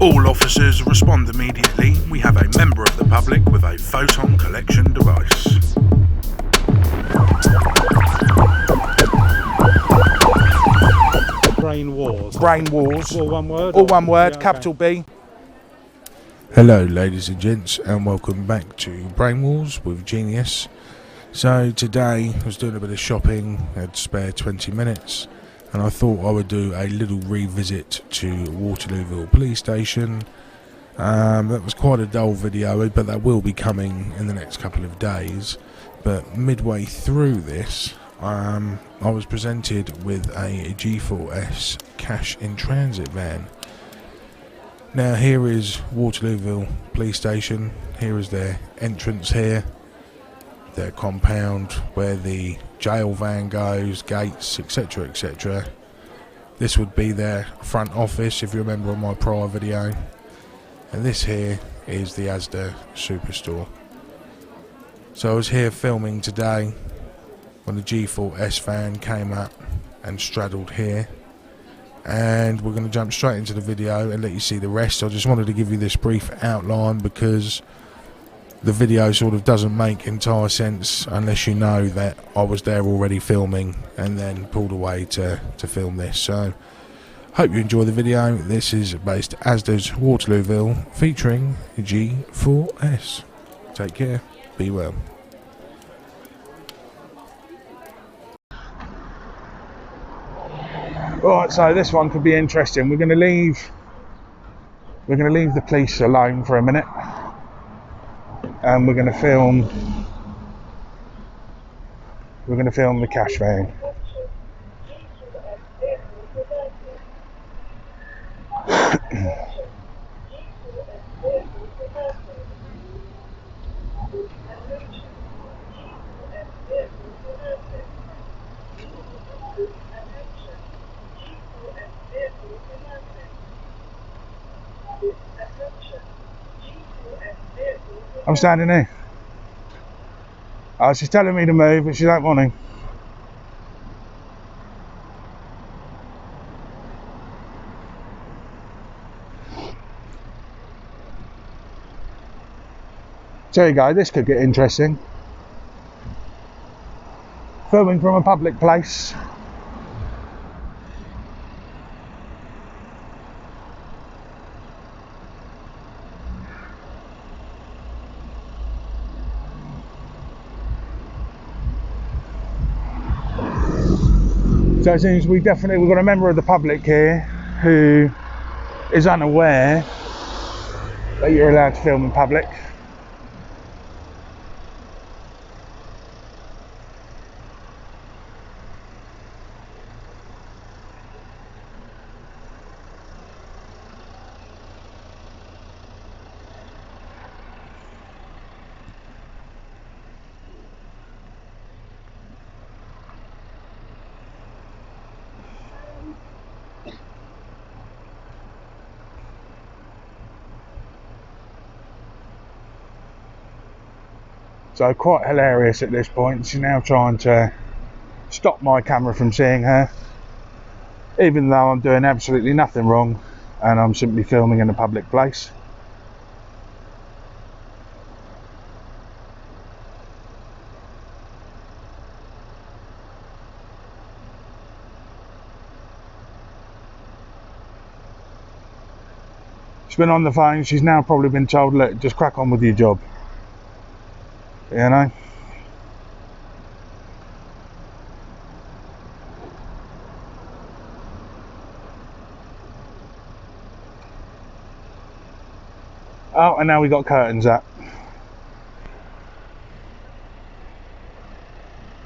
All officers respond immediately. We have a member of the public with a photon collection device. Brain Wars. Brain Wars. All one word? All one word, Yeah, capital okay. B. Hello ladies and gents, and welcome back to Brain Wars with Genius. So today I was doing a bit of shopping, had spare 20 minutes, and I thought I would do a little revisit to Waterlooville police station. That was quite a dull video, but that will be coming in the next couple of days. But midway through this, I was presented with a G4S cash in transit van. Now here is Waterlooville police station. Here is their entrance here, their compound where the jail van goes, gates, etc, etc. This would be their front office, if you remember on my prior video. And this here is the Asda superstore. So I was here filming today when the G4S van came up and straddled here. And we're going to jump straight into the video and let you see the rest. I just wanted to give you this brief outline because the video sort of doesn't make entire sense unless you know that I was there already filming and then pulled away to film this. So hope you enjoy the video. This is based Asda's Waterlooville featuring G4S. Take care, be well. Right, so this one could be interesting. We're going to leave the police alone for a minute, and we're going to film the cash van. I'm standing here. Oh, she's telling me to move, but she don't want to. There you go, this could get interesting. Filming from a public place. So it seems we've got a member of the public here who is unaware that you're allowed to film in public. So quite hilarious at this point. She's now trying to stop my camera from seeing her, even though I'm doing absolutely nothing wrong and I'm simply filming in a public place. She's been on the phone. She's now probably been told, look, just crack on with your job. You know? Oh, and now we got curtains up.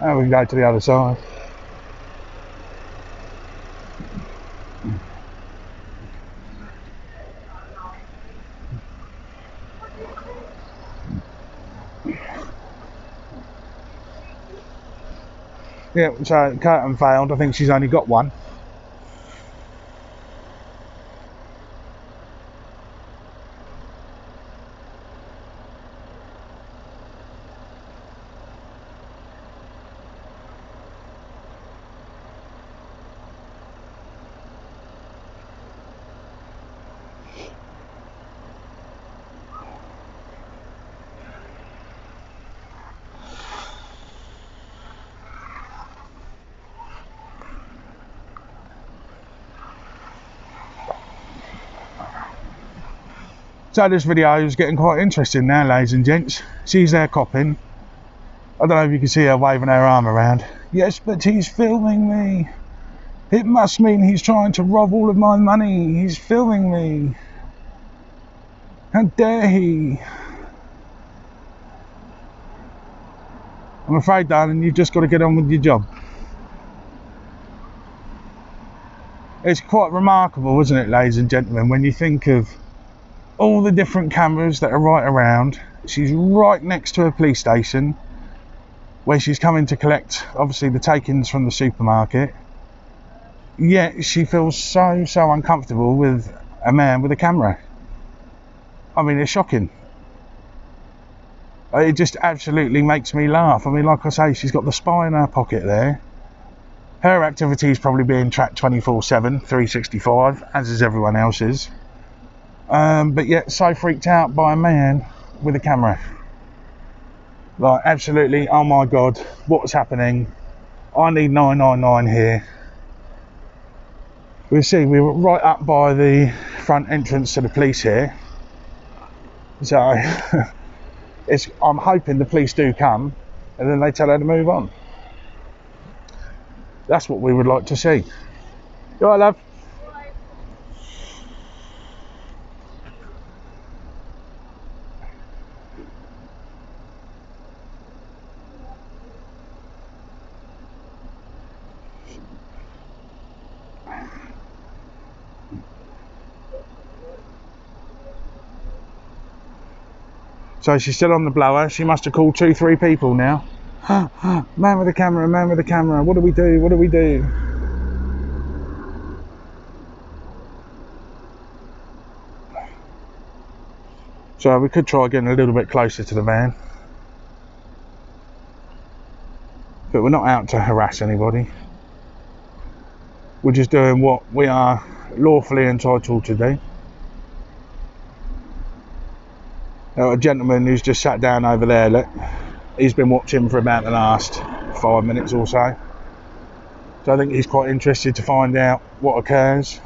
Now we can go to the other side. Yeah, so curtain failed. I think she's only got one. So this video is getting quite interesting now, ladies and gents. She's there copping. I don't know if you can see her waving her arm around. Yes, but he's filming me. It must mean he's trying to rob all of my money. He's filming me. How dare he? I'm afraid, darling, you've just got to get on with your job. It's quite remarkable, isn't it, ladies and gentlemen, when you think of all the different cameras that are right around. She's right next to a police station where she's coming to collect, obviously, the takings from the supermarket. Yet she feels so uncomfortable with a man with a camera. I mean, it's shocking. It just absolutely makes me laugh. I mean, like I say, she's got the spy in her pocket there. Her activity is probably being tracked 24/7, 365, as is everyone else's. But yet so freaked out by a man with a camera. Like, absolutely, oh my God, what's happening? I need 999 here. We'll see, we were right up by the front entrance to the police here. So, I'm hoping the police do come and then they tell her to move on. That's what we would like to see. You all right, love? So she's still on the blower. She must have called 2-3 people now. Man with the camera, man with the camera. What do we do? What do we do? So we could try getting a little bit closer to the van. But we're not out to harass anybody. We're just doing what we are lawfully entitled to do. A gentleman who's just sat down over there, look, he's been watching for about the last 5 minutes or so. So I think he's quite interested to find out what occurs.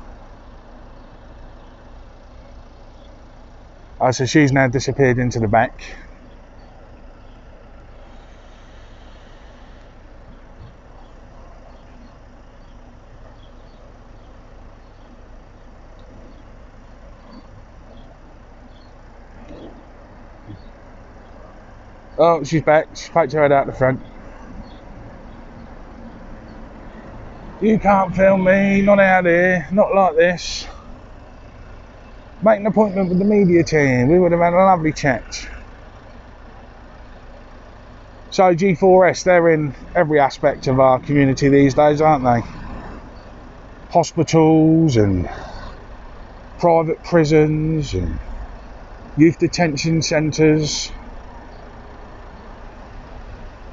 So she's now disappeared into the back. Oh, she's back. She poked her head out the front. You can't film me, not out here, not like this. Make an appointment with the media team. We would have had a lovely chat. So G4S, they're in every aspect of our community these days, aren't they? Hospitals and private prisons and youth detention centres.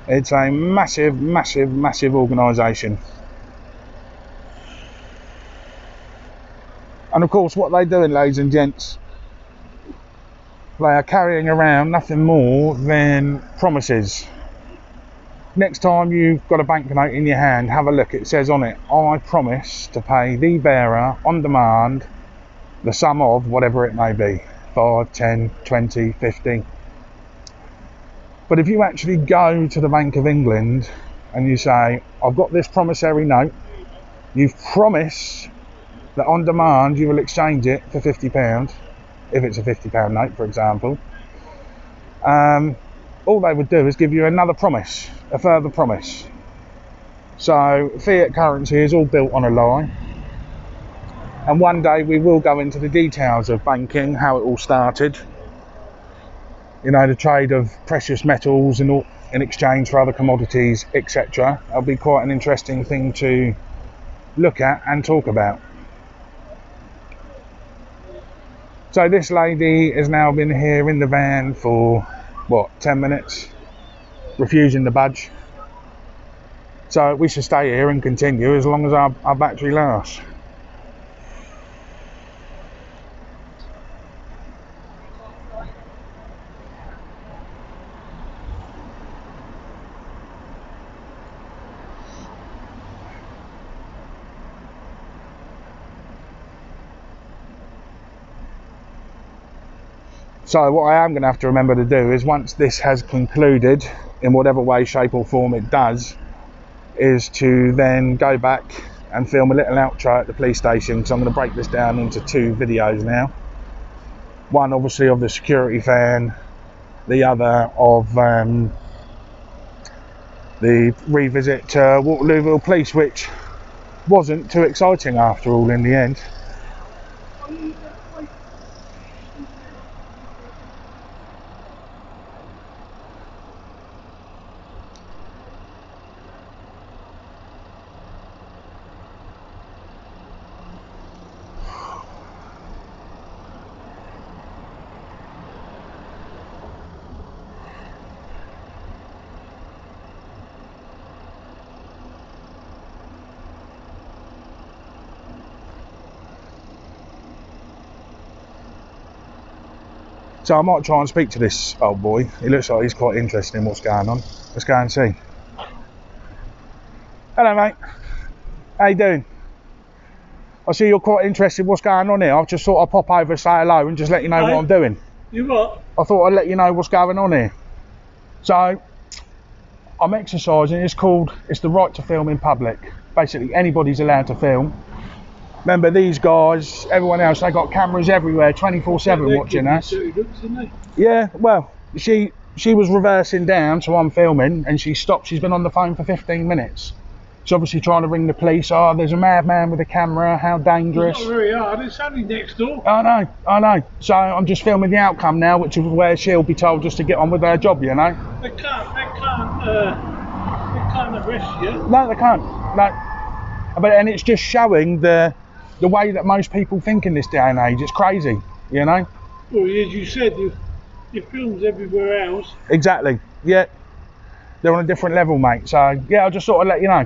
It's a massive organisation. And of course, what they're doing, ladies and gents, they are carrying around nothing more than promises. Next time you've got a banknote in your hand, have a look. It says on it, I promise to pay the bearer on demand the sum of whatever it may be, 5, 10, 20, 50. But if you actually go to the Bank of England and you say, I've got this promissory note, you've promised that on demand you will exchange it for £50, if it's a £50 note, for example, all they would do is give you another promise, a further promise. So fiat currency is all built on a lie. And one day we will go into the details of banking, how it all started. You know, the trade of precious metals and all in exchange for other commodities, etc. That'll be quite an interesting thing to look at and talk about. So this lady has now been here in the van for, what, 10 minutes, refusing to budge. So we should stay here and continue as long as our battery lasts. So what I am going to have to remember to do is, once this has concluded, in whatever way, shape or form it does, is to then go back and film a little outro at the police station. So I'm going to break this down into 2 videos now. One obviously of the security van, the other of the revisit to Waterlooville Police, which wasn't too exciting after all in the end. So I might try and speak to this old boy. He looks like he's quite interested in what's going on. Let's go and see. Hello mate, how you doing? I see you're quite interested in what's going on here. I just thought I'd pop over, say hello and just let you know what I'm doing. You what? I thought I'd let you know what's going on here. So, I'm exercising. It's the right to film in public. Basically, anybody's allowed to film. Remember, these guys, everyone else, they got cameras everywhere, 24/7 watching us. Yeah, well, she was reversing down, so I'm filming, and she stopped. She's been on the phone for 15 minutes. She's obviously trying to ring the police. Oh, there's a madman with a camera. How dangerous. It's not very hard. It's only next door. I know. So I'm just filming the outcome now, which is where she'll be told just to get on with her job, you know. They can't arrest you. No, they can't. No. And it's just showing the way that most people think in this day and age. It's crazy, you know. Well, as you said, your films everywhere else. Exactly. Yeah. They're on a different level, mate. So yeah, I just thought I'd let you know.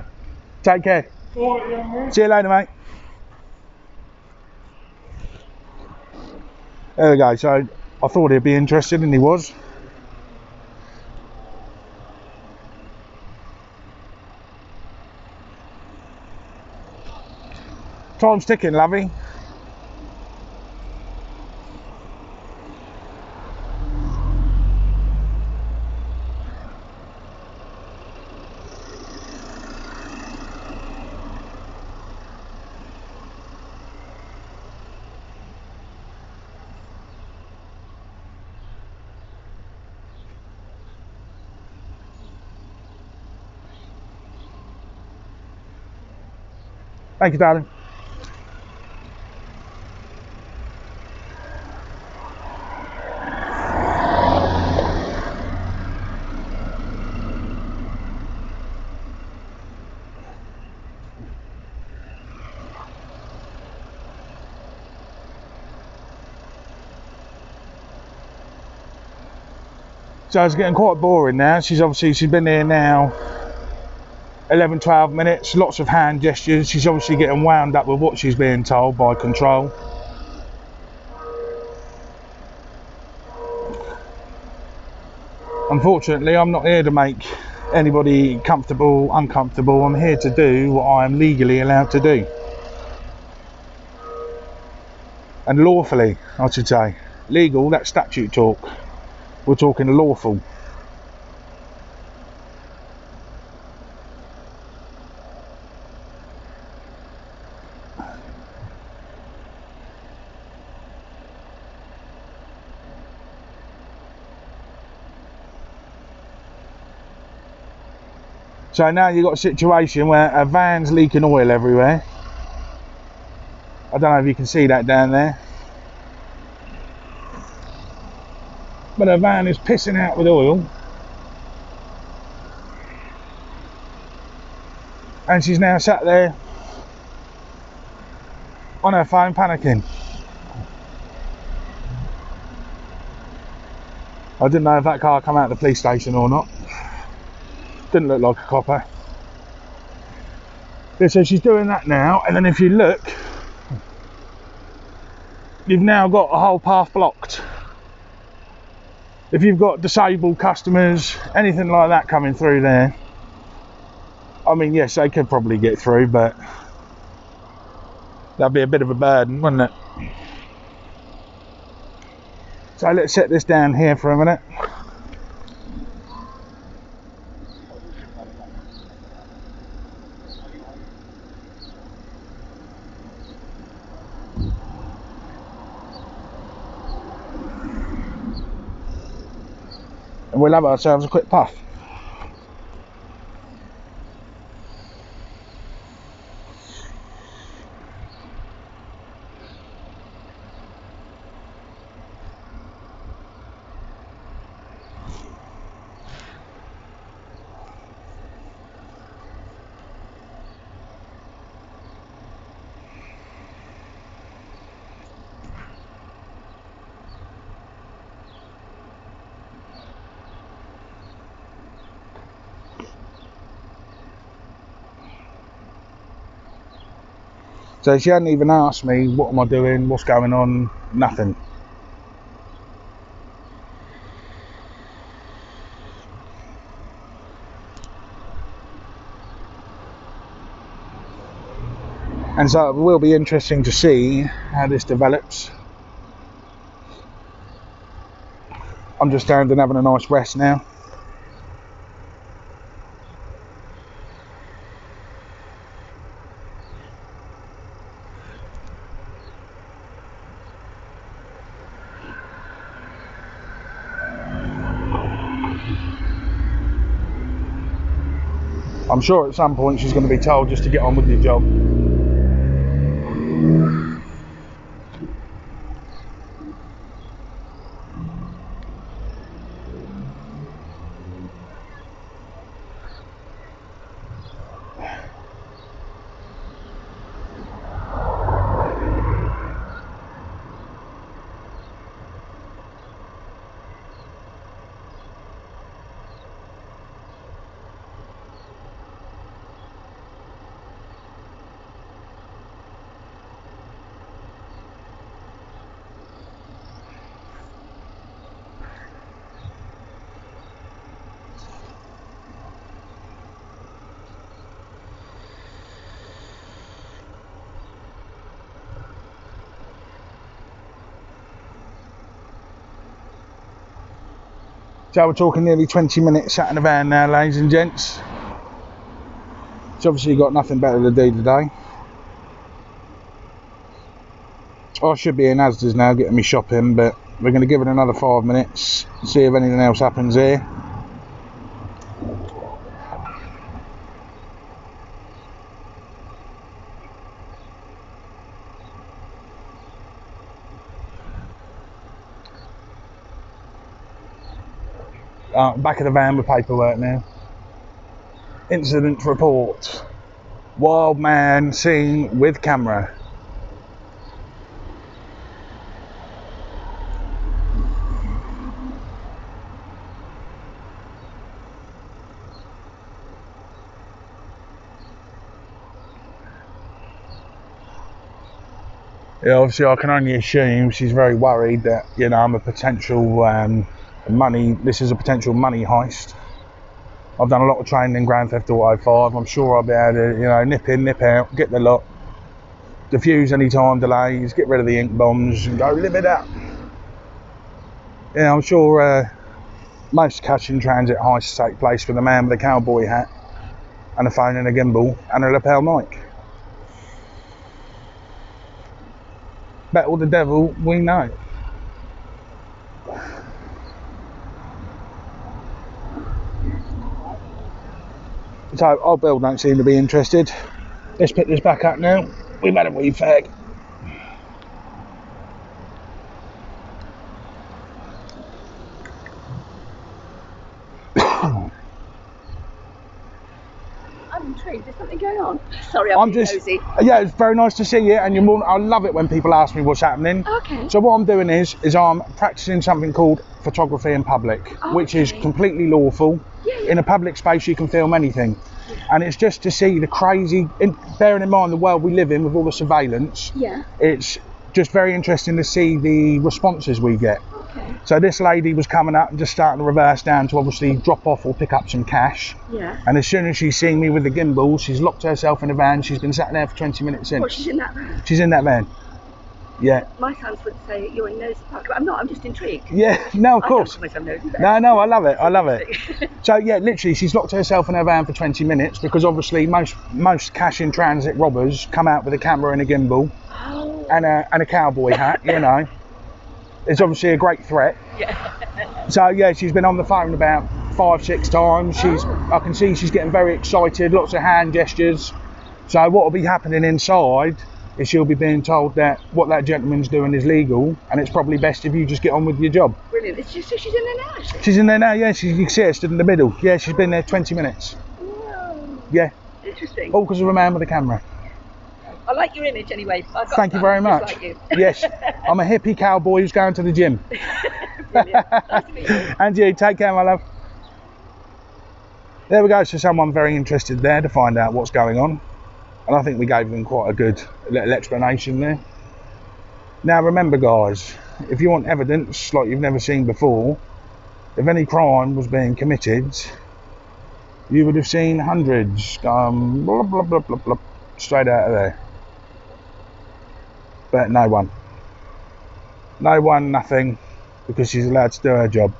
Take care. All right, young man. See you later, mate. There we go. So I thought he'd be interested, and he was. Time's ticking, lovey. Thank you, darling. So it's getting quite boring now. She's been here now 11-12 minutes, lots of hand gestures. She's obviously getting wound up with what she's being told by control. Unfortunately, I'm not here to make anybody comfortable, uncomfortable. I'm here to do what I'm legally allowed to do. And lawfully, I should say. Legal, that's statute talk. We're talking lawful. So now you've got a situation where a van's leaking oil everywhere. I don't know if you can see that down there. But her van is pissing out with oil. And she's now sat there on her phone panicking. I didn't know if that car come out of the police station or not. Didn't look like a copper. Yeah, so she's doing that now, and then if you look, you've now got a whole path blocked. If you've got disabled customers, anything like that coming through there, I mean, yes, they could probably get through, but that'd be a bit of a burden, wouldn't it? So let's set this down here for a minute. And we'll have ourselves a quick puff. So she hadn't even asked me, what am I doing, what's going on, nothing. And so it will be interesting to see how this develops. I'm just standing having a nice rest now. I'm sure at some point she's going to be told just to get on with your job. So we're talking nearly 20 minutes sat in the van now, ladies and gents. It's obviously got nothing better to do today. I should be in Asda's now getting me shopping, but we're going to give it another 5 minutes, see if anything else happens here. Back of the van with paperwork now. Incident report. Wild man seen with camera. Yeah, obviously I can only assume she's very worried that, you know, I'm a potential this is a potential money heist. I've done a lot of training in Grand Theft Auto 5. I'm sure I'll be able to, you know, nip in, nip out, get the lot, defuse any time delays, get rid of the ink bombs and go live it up. Yeah, I'm sure most cash in transit heists take place with a man with a cowboy hat and a phone and a gimbal and a lapel mic. Battle the devil, we know. So old Bill don't seem to be interested. Let's pick this back up now. We've had a wee fag. I'm intrigued. There's something going on. Sorry, I'm just nosy. Yeah, it's very nice to see you, and you're more, I love it when people ask me what's happening. Okay. So what I'm doing is I'm practicing something called photography in public, which is completely lawful. In a public space you can film anything, and it's just to see the crazy, bearing in mind the world we live in with all the surveillance. It's just very interesting to see the responses we get. So this lady was coming up and just starting to reverse down to obviously drop off or pick up some cash. And as soon as she's seen me with the gimbal, she's locked herself in the van. She's been sat there for 20 minutes since. She's in that van? She's in that van. Yeah. My sons would say you're a nosy park, but I'm not. I'm just intrigued. Yeah, no, of course. I don't call myself nosy. No, I love it. I love it. So yeah, literally, she's locked herself in her van for 20 minutes because obviously most cash in transit robbers come out with a camera and a gimbal and a cowboy hat. You know, it's obviously a great threat. Yeah. So yeah, she's been on the phone about 5-6 times. I can see she's getting very excited. Lots of hand gestures. So what will be happening inside is she'll be being told that what that gentleman's doing is legal, and it's probably best if you just get on with your job. Brilliant. So she's in there now, is she? She's in there now, yeah. You can see her stood in the middle. Yeah, she's been there 20 minutes. Whoa. Yeah. Interesting. All because of a man with a camera. I like your image anyway. Thank you very much. Like you. Yes, I'm a hippie cowboy who's going to the gym. Brilliant. Nice to meet you. And you, take care, my love. There we go. So someone very interested there to find out what's going on. And I think we gave them quite a good little explanation there. Now remember guys, if you want evidence like you've never seen before, if any crime was being committed, you would have seen hundreds blah blah blah blah blah straight out of there. But no one, nothing, because she's allowed to do her job.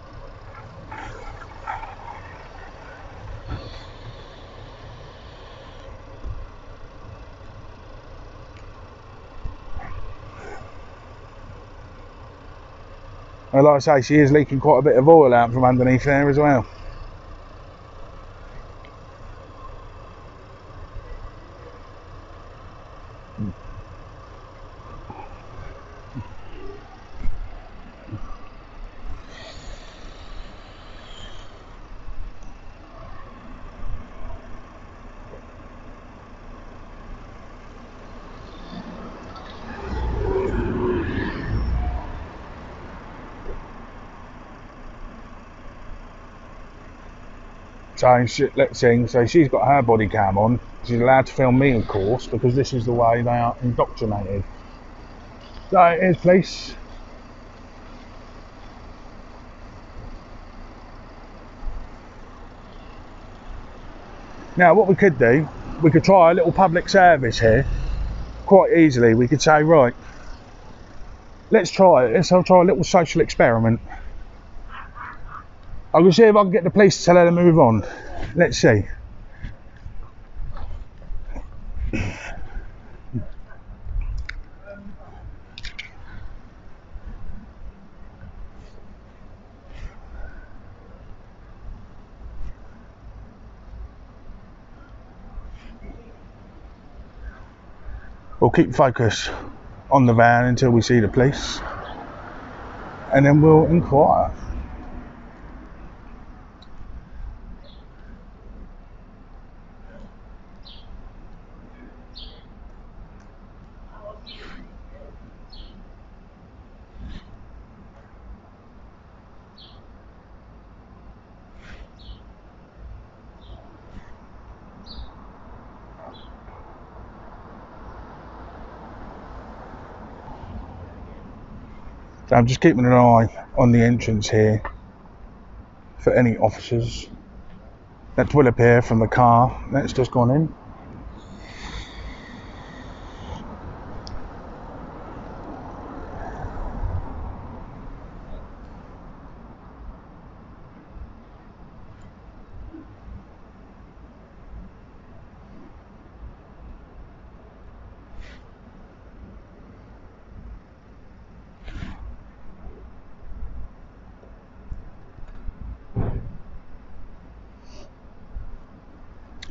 And like I say, she is leaking quite a bit of oil out from underneath there as well. So let's see, so she's got her body cam on. She's allowed to film me, of course, because this is the way they are indoctrinated. So here's police. Now what we could do, we could try a little public service here quite easily. We could say, right, let's try it. Let's try a little social experiment. I will see if I can get the police to tell her to move on. Let's see. We'll keep focus on the van until we see the police, and then we'll inquire. So I'm just keeping an eye on the entrance here for any officers that will appear from the car that's just gone in.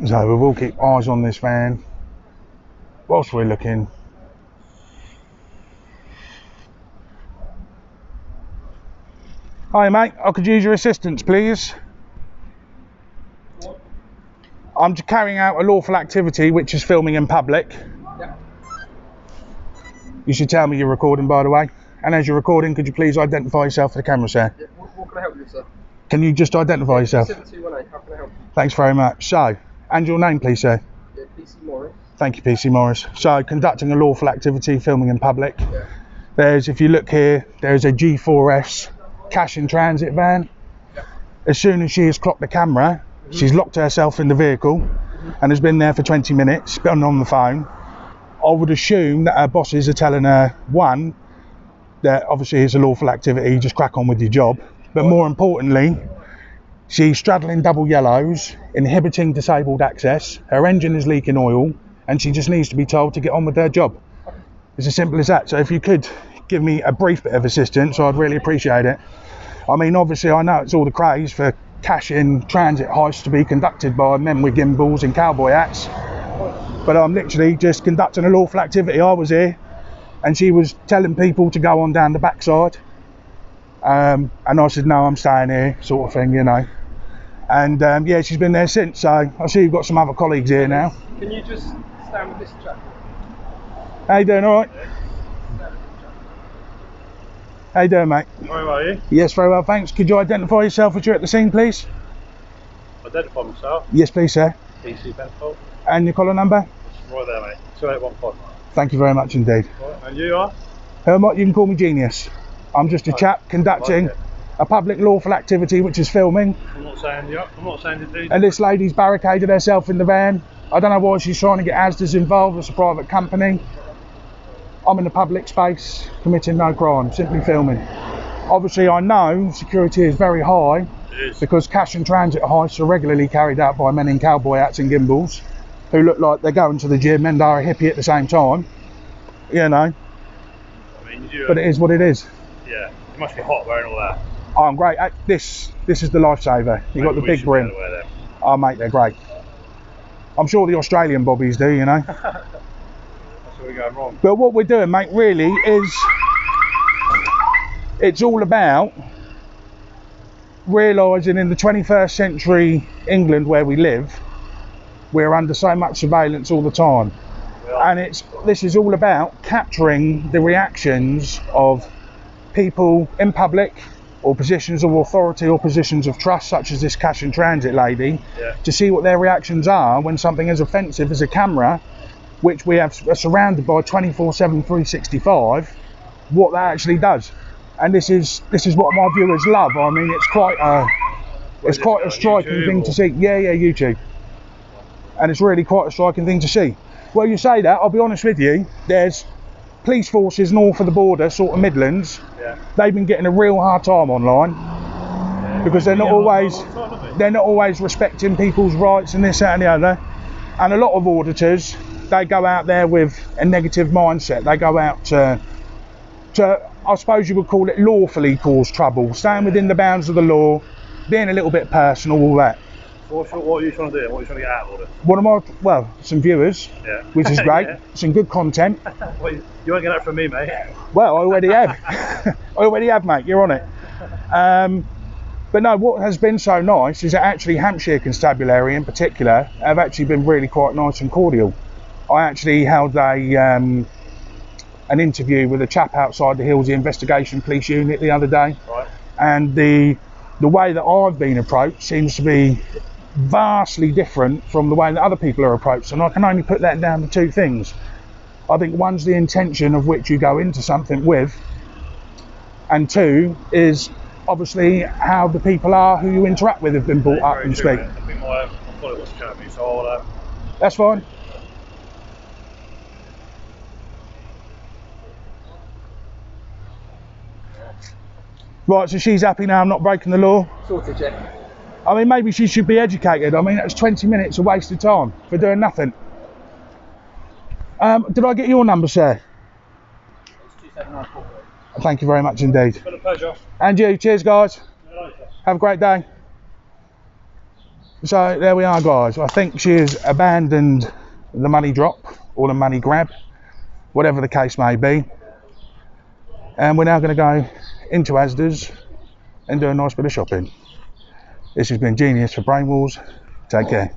So we will keep eyes on this van whilst we're looking. Hi mate, I could use your assistance please. I'm just carrying out a lawful activity which is filming in public. Yeah. You should tell me you're recording, by the way. And as you're recording, could you please identify yourself for the camera, sir? Yeah. What can I help you with, sir? Can you just identify yourself? 7218, how can I help you? Thanks very much. So, and your name please, sir? Yeah, PC Morris. Thank you, PC Morris. So, conducting a lawful activity, filming in public. Yeah. There's, if you look here, there's a G4S cash in transit van. Yeah. As soon as she has clocked the camera, she's locked herself in the vehicle and has been there for 20 minutes, been on the phone, I would assume that her bosses are telling her, one, that obviously it's a lawful activity, just crack on with your job. But more importantly, she's straddling double yellows, inhibiting disabled access, her engine is leaking oil, and she just needs to be told to get on with her job. It's as simple as that. So if you could give me a brief bit of assistance, I'd really appreciate it. I mean, obviously I know it's all the craze for cash-in transit heists to be conducted by men with gimbals and cowboy hats, but I'm literally just conducting a lawful activity. I was here and she was telling people to go on down the backside, and I said no, I'm staying here, sort of thing, you know. And yeah, she's been there since. So I see you've got some other colleagues here now. Can you just stand with this chap? How you doing? All right? How you doing, mate? How are you? Yes, very well, thanks. Could you identify yourself as you're at the scene, please? Identify myself. Yes, please, sir. PC Benfold. And your collar number? Right there, mate. 2815. Thank you very much indeed. Right. And you are? Hermot, you can call me Genius. I'm just a chap conducting a public lawful activity, which is filming. I'm not saying you. I'm not saying to do. And this lady's barricaded herself in the van. I don't know why she's trying to get Asda's involved. It's a private company. I'm in the public space, committing no crime, simply filming. Obviously, I know security is very high because cash and transit heists are regularly carried out by men in cowboy hats and gimbals who look like they're going to the gym and are a hippie at the same time, you know. I mean, but it is what it is. Yeah, it must be hot wearing all that. Oh, I'm great. This is the lifesaver. You've got the big brim. Oh, mate, they're great. I'm sure the Australian bobbies do, you know. That's where we're going wrong. But what we're doing, mate, really is, it's all about realising in the 21st century England where we live, we're under so much surveillance all the time. And this is all about capturing the reactions of people in public or positions of authority or positions of trust, such as this cash and transit lady, to see what their reactions are when something as offensive as a camera, which we are surrounded by 24/7, 365, what that actually does. And this is what my viewers love. I mean, it's quite a striking thing to see. Yeah, YouTube. And it's really quite a striking thing to see. Well, you say that, I'll be honest with you, there's police forces north of the border, sort of Midlands, they've been getting a real hard time online because they're not always respecting people's rights and this, that and the other. And a lot of auditors, they go out there with a negative mindset. They go out to I suppose you would call it lawfully cause trouble, staying within the bounds of the law, being a little bit personal, all that. What are you trying to do? What are you trying to get out of all this? What am I? Well, some viewers, which is great. Some good content. Well, you won't get that from me, mate. Well, I already have. I already have, mate. You're on it. But no, what has been so nice is that actually Hampshire Constabulary in particular have actually been really quite nice and cordial. I actually held an interview with a chap outside the Hillsey Investigation Police Unit the other day, and the way that I've been approached seems to be vastly different from the way that other people are approached, and I can only put that down to two things. I think one's the intention of which you go into something with, and two is obviously how the people are who you interact with have been brought up and speak. I think my colleague wants to chat with me, so I'll... That's fine. Right, so she's happy now I'm not breaking the law? Sorted, yeah. I mean, maybe she should be educated. I mean, that's 20 minutes of wasted time for doing nothing. Did I get your number, sir? It's 2794. Thank you very much indeed. It's been a pleasure. And you, cheers guys. Have a great day. So there we are, guys. I think she has abandoned the money drop or the money grab, whatever the case may be. And we're now going to go into Asda's and do a nice bit of shopping. This has been Genius for Brainwalls. Take care.